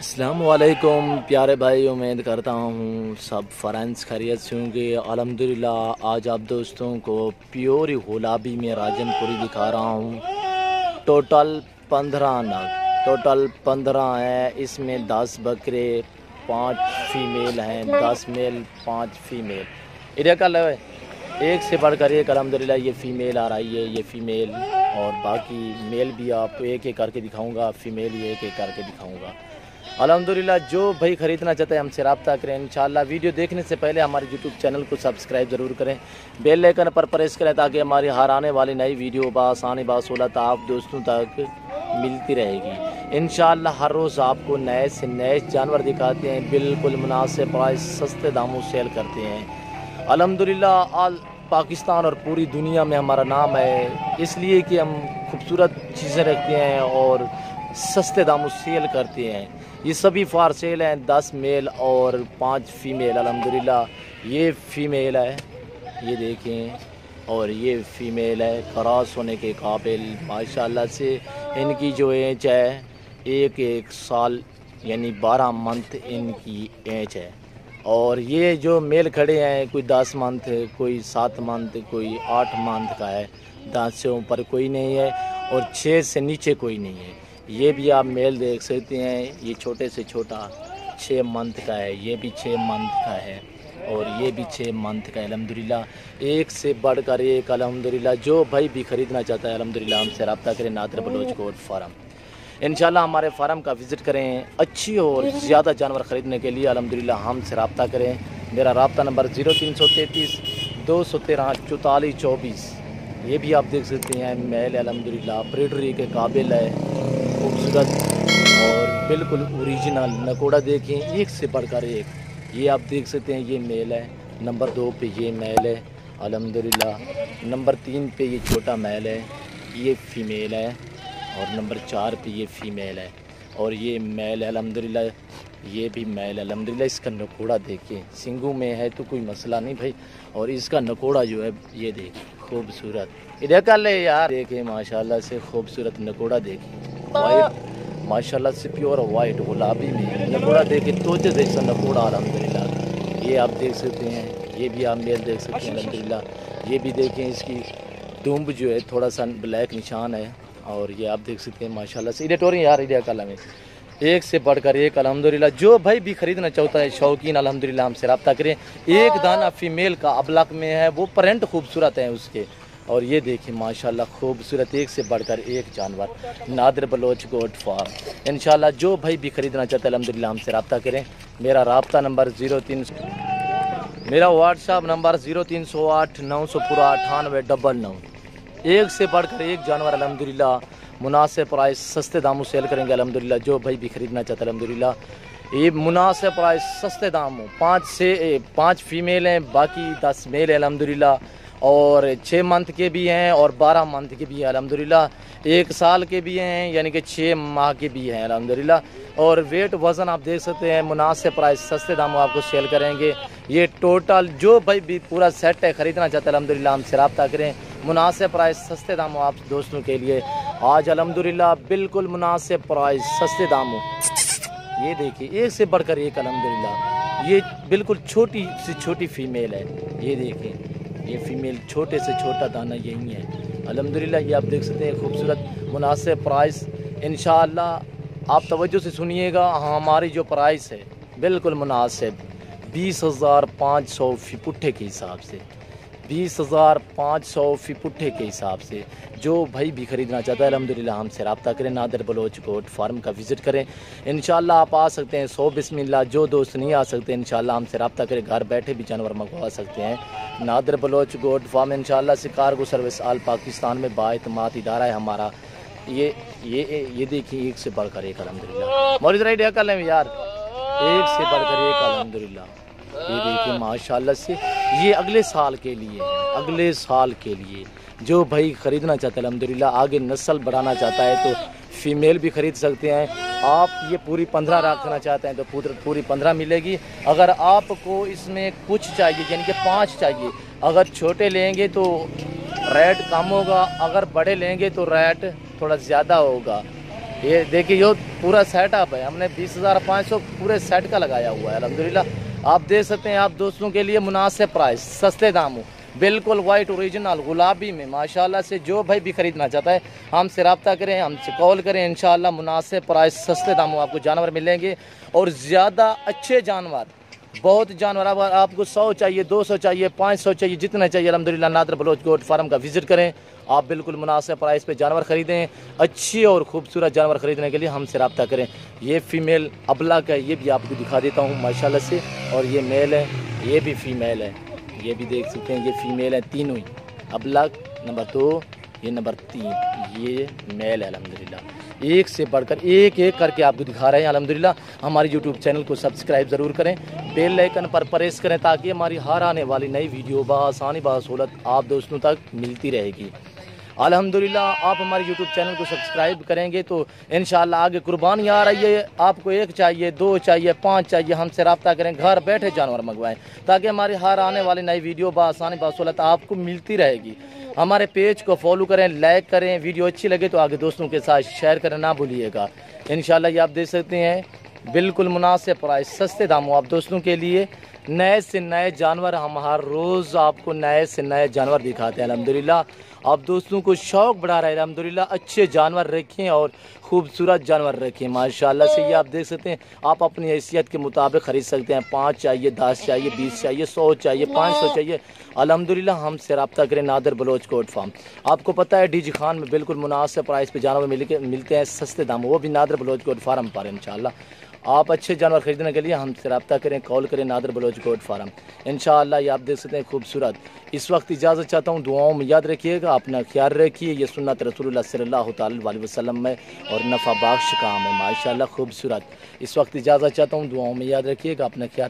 अस्सलाम वालेकुम प्यारे भाई, उम्मीद करता हूँ सब फ्रेंड्स खैरियत से होंगे। अल्हम्दुलिल्लाह आज आप दोस्तों को प्योर गुलाबी में राजनपुरी दिखा रहा हूँ। टोटल 15 नग, टोटल 15 है। इसमें 10 बकरे, 5 फीमेल हैं, 10 मेल 5 फीमेल। इधर का लगे एक से बढ़कर एक अल्हम्दुलिल्लाह ये फ़ीमेल आ रही है, ये फ़ीमेल, और बाकी मेल भी आपको एक एक करके दिखाऊंगा, फ़ीमेल भी एक एक करके दिखाऊंगा। अल्हम्दुलिल्लाह जो भाई ख़रीदना चाहते हैं हमसे रब्ता करें इंशाअल्लाह। वीडियो देखने से पहले हमारे यूट्यूब चैनल को सब्सक्राइब ज़रूर करें, बेल आइकन पर प्रेस करें ताकि हमारी हर आने वाली नई वीडियो बासानी बासहूलत आप दोस्तों तक मिलती रहेगी इंशाअल्लाह। हर रोज़ आपको नए से नए जानवर दिखाते हैं, बिल्कुल मुनासिब प्राइस, सस्ते दामों सेल करते हैं अल्हम्दुलिल्लाह। आल पाकिस्तान और पूरी दुनिया में हमारा नाम है, इसलिए कि हम खूबसूरत चीज़ें रखते हैं और सस्ते दामों सेल करते हैं। ये सभी फार सेल हैं, 10 मेल और 5 फीमेल अल्हम्दुलिल्लाह। ये फ़ीमेल है, ये देखें, और ये फ़ीमेल है क्रॉस होने के काबिल माशाल्लाह से। इनकी जो एज है एक साल यानी 12 मंथ इनकी एज है। और ये जो मेल खड़े हैं कोई 10 मंथ, कोई 7 मंथ, कोई 8 मंथ का है। 10 से ऊपर कोई नहीं है और 6 से नीचे कोई नहीं है। ये भी आप मेल देख सकते हैं, ये छोटे से छोटा 6 मंथ का है, ये भी 6 मंथ का है और ये भी 6 मंथ का है अल्हम्दुलिल्लाह। एक से बढ़कर एक अल्हम्दुलिल्लाह। जो भाई भी ख़रीदना चाहता है अल्हम्दुलिल्लाह हमसे रब्ता करें। नादिर बलोच गोट फार्म इंशाल्लाह हमारे फार्म का विज़िट करें। अच्छी और ज़्यादा जानवर ख़रीदने के लिए अल्हम्दुलिल्लाह हमसे रब्ता करें। मेरा रब्ता नंबर 0333 213 44 24। ये भी आप देख सकते हैं मेल अल्हम्दुलिल्लाह ब्रीडरी के काबिल है, खूबसूरत और बिल्कुल ओरिजिनल। नकोड़ा देखें एक से बढ़कर एक। ये आप देख सकते हैं ये मेल है, नंबर 2 पे ये मेल है अल्हम्दुलिल्लाह, नंबर 3 पे ये छोटा मेल है, ये फ़ीमेल है, और नंबर 4 पे ये फ़ीमेल है, और ये मेल है अल्हम्दुलिल्लाह। ये भी मेल है अल्हम्दुलिल्लाह। इसका नकोड़ा देखिए, सिंगू में है तो कोई मसला नहीं भाई, और इसका नकोड़ा जो है ये देखिए खूबसूरत। इधर कर ले यार, देखिए माशाल्लाह से खूबसूरत नकोड़ा देखिए, वाइट माशाल्लाह से प्योर वाइट गुलाबी में नकोड़ा देखिए, तो जैसा नकोड़ा अल्हम्दुलिल्लाह। ये आप देख सकते हैं, ये भी आप मेल देख सकते हैं अल्हम्दुलिल्लाह। ये भी देखें, इसकी दुम्ब जो है थोड़ा सा ब्लैक निशान है, और ये आप देख सकते हैं माशाल्लाह से। इधर यार इधर कल में एक से बढ़कर एक अल्हम्दुलिल्लाह। जो भाई भी ख़रीदना चाहता है शौकीन अल्हम्दुलिल्लाह हमसे रब्ता करें। एक दाना फ़ीमेल का अबलक में है, वो प्रिंट खूबसूरत है उसके, और ये देखिए माशाल्लाह खूबसूरत एक से बढ़कर एक जानवर। नादिर बलोच गोट फार्म इंशाल्लाह। जो भाई भी ख़रीदना चाहता है अल्हम्दुलिल्लाह हमसे रब्ता करें। मेरा रब्ता नंबर 03, मेरा व्हाट्सअप नंबर 0308 900 9899। एक से बढ़कर एक जानवर अल्हम्दुलिल्लाह, मुनासिब प्राइस, सस्ते दामों सेल करेंगे अल्हम्दुलिल्लाह। जो भाई भी ख़रीदना चाहता है अल्हम्दुलिल्लाह ये मुनासिब प्राइस, सस्ते दामों। 5 फीमेल हैं, बाकी 10 मेल है अल्हम्दुलिल्लाह, और 6 मंथ के भी हैं और 12 मंथ के भी हैं अल्हम्दुलिल्लाह। 1 साल के भी हैं यानी कि 6 माह के भी हैं अल्हम्दुलिल्लाह। और वेट वज़न आप देख सकते हैं, मुनासिब प्राइस, सस्ते दामों आपको सेल करेंगे। ये टोटल जो भाई भी पूरा सेट है ख़रीदना चाहता है अल्हम्दुलिल्लाह हमसे रब्ता करें। मुनासिब प्राइस, सस्ते दामों आप दोस्तों के लिए आज अल्हम्दुलिल्लाह, बिल्कुल मुनासिब प्राइस, सस्ते दामों। ये देखिए एक से बढ़कर एक अल्हम्दुलिल्लाह। ये बिल्कुल छोटी से छोटी फ़ीमेल है, ये देखिए ये फ़ीमेल, छोटे से छोटा दाना यही है अल्हम्दुलिल्लाह। ये आप देख सकते हैं खूबसूरत, मुनासिब प्राइस इंशाअल्लाह। आप तवज्जो से सुनिएगा, हमारी जो प्राइस है बिल्कुल मुनासिब, 20,500 फ़ी पुट्ठे के हिसाब से, 20,500 फ़ी पुट्ठे के हिसाब से। जो भाई भी ख़रीदना चाहता है अल्हम्दुलिल्लाह हमसे रब्ता करें। नादिर बलोच गोट फार्म का विज़िट करें इंशाअल्लाह। आप आ सकते हैं 100 बिस्मिल्लाह। जो दोस्त नहीं आ सकते इंशाअल्लाह हमसे रब्ता करें, घर बैठे भी जानवर मंगवा सकते हैं। नादिर बलोच गोट फार्म इंशाअल्लाह से कार्गो सर्विस आल पाकिस्तान में बाइतमाद इदारा है हमारा। ये देखिए एक से बढ़कर एक अल्हम्दुलिल्लाह। मौलिद राइड कर लें यार, एक से बढ़कर एक अल्हम्दुलिल्लाह। ये देखिए माशाल्लाह से, ये अगले साल के लिए है, अगले साल के लिए। जो भाई ख़रीदना चाहता है अल्हम्दुलिल्लाह, आगे नस्ल बढ़ाना चाहता है तो फ़ीमेल भी ख़रीद सकते हैं आप। ये पूरी 15 रखना चाहते हैं तो पूरी 15 मिलेगी। अगर आपको इसमें कुछ चाहिए यानी कि 5 चाहिए, अगर छोटे लेंगे तो रेट कम होगा, अगर बड़े लेंगे तो रेट थोड़ा ज़्यादा होगा। ये देखिए ये पूरा सेटअप है, हमने 20,500 पूरे सेट का लगाया हुआ है अल्हम्दुलिल्लाह। आप देख सकते हैं, आप दोस्तों के लिए मुनासिब प्राइस, सस्ते दामों, बिल्कुल वाइट ओरिजिनल गुलाबी में माशाल्लाह से। जो भाई भी खरीदना चाहता है हमसे रब्ता करें, हमसे कॉल करें, इंशाल्लाह मुनासिब प्राइस सस्ते दामों आपको जानवर मिलेंगे। और ज़्यादा अच्छे जानवर, बहुत जानवर, अब आपको 100 चाहिए, 200 चाहिए, 500 चाहिए, जितना चाहिए अल्हम्दुलिल्लाह नादर बलोच गोट फार्म का विज़िट करें। आप बिल्कुल मुनासिब प्राइस पे जानवर ख़रीदें। अच्छी और ख़ूबसूरत जानवर ख़रीदने के लिए हमसे रब्ता करें। ये फ़ीमेल अबला का, ये भी आपको दिखा देता हूँ माशाल्लाह से। और ये मेल है, ये भी फ़ीमेल है, ये भी देख सकते हैं, ये फ़ीमेल है तीनों ही, अबला नंबर 2, ये नंबर 3, ये मेल है अल्हम्दुलिल्लाह। एक से बढ़कर एक एक करके आपको दिखा रहे हैं अल्हम्दुलिल्लाह। हमारे यूट्यूब चैनल को सब्सक्राइब ज़रूर करें, बेल आइकन पर प्रेस करें, ताकि हमारी हर आने वाली नई वीडियो बआसानी बासहूलत आप दोस्तों तक मिलती रहेगी अल्हम्दुलिल्लाह। आप हमारे यूट्यूब चैनल को सब्सक्राइब करेंगे तो इंशाअल्लाह आगे कुर्बानी आ रही है। आपको 1 चाहिए, 2 चाहिए, 5 चाहिए, हमसे रब्ता करें, घर बैठे जानवर मंगवाएं, ताकि हमारी हर आने वाली नई वीडियो बआसानी बासहूलत आपको मिलती रहेगी। हमारे पेज को फॉलो करें, लाइक करें, वीडियो अच्छी लगे तो आगे दोस्तों के साथ शेयर करना ना भूलिएगा। इंशाअल्लाह ये आप देख सकते हैं, बिल्कुल मुनासिब प्राइस, सस्ते दामों आप दोस्तों के लिए। नए से नए जानवर हम हर रोज़ आपको नए से नए जानवर दिखाते हैं अल्हम्दुलिल्लाह। आप दोस्तों को शौक़ बढ़ा रहे हैं अल्हम्दुलिल्लाह। अच्छे जानवर रखें और खूबसूरत जानवर रखें माशाल्लाह से। ये आप देख सकते हैं, आप अपनी हैसियत के मुताबिक ख़रीद सकते हैं। 5 चाहिए, 10 चाहिए, 20 चाहिए, 100 चाहिए, 500 चाहिए, अल्हम्दुलिल्लाह हमसे रब्ता करें। नादर बलोच गोट फार्म, आपको पता है डीजी खान में बिल्कुल मुनासिब प्राइस पे जानवर मिलते हैं सस्ते दाम, वो भी नादर बलोच गोट फार्म पर इंशाअल्लाह। आप अच्छे जानवर खरीदने के लिए हमसे रब्ता करें, कॉल करें, नादर बलोच गोट फार्म इंशाअल्लाह। ये आप देख सकते हैं खूबसूरत। इस वक्त इजाज़त चाहता हूँ, दुआओं में याद रखिएगा, अपना ख्याल रखिए। ये सुन्नत रसूलुल्लाह सल्लल्लाहु अलैहि वसल्लम में और नफ़ा बख्श काम है माशाअल्लाह खूबसूरत। इस वक्त इजाज़त चाहता हूँ, दुआओं में याद रखिएगा, अपना ख्याल